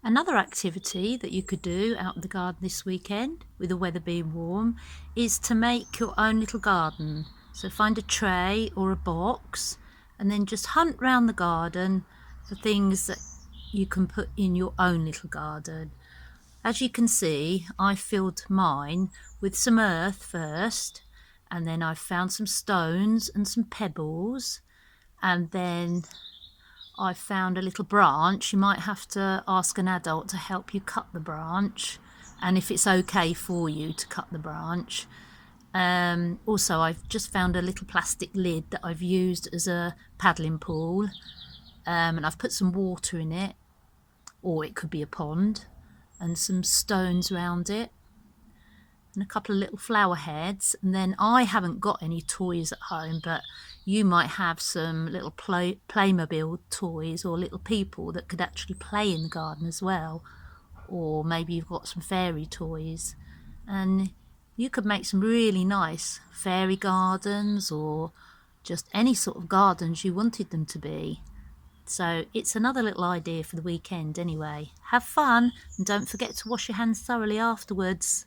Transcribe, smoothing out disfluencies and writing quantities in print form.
Another activity that you could do out in the garden this weekend, with the weather being warm, is to make your own little garden. So find a tray or a box and then just hunt round the garden for things that you can put in your own little garden. As you can see, I filled mine with some earth first, and then I found some stones and some pebbles, and then I found a little branch. You might have to ask an adult to help you cut the branch, and if it's okay for you to cut the branch. Also, I've just found a little plastic lid that I've used as a paddling pool, and I've put some water in it, or it could be a pond, and some stones around it, and a couple of little flower heads. And then I haven't got any toys at home, but you might have some little Playmobil toys or little people that could actually play in the garden as well. Or maybe you've got some fairy toys, and you could make some really nice fairy gardens, or just any sort of gardens you wanted them to be. So it's another little idea for the weekend anyway. Have fun, and don't forget to wash your hands thoroughly afterwards.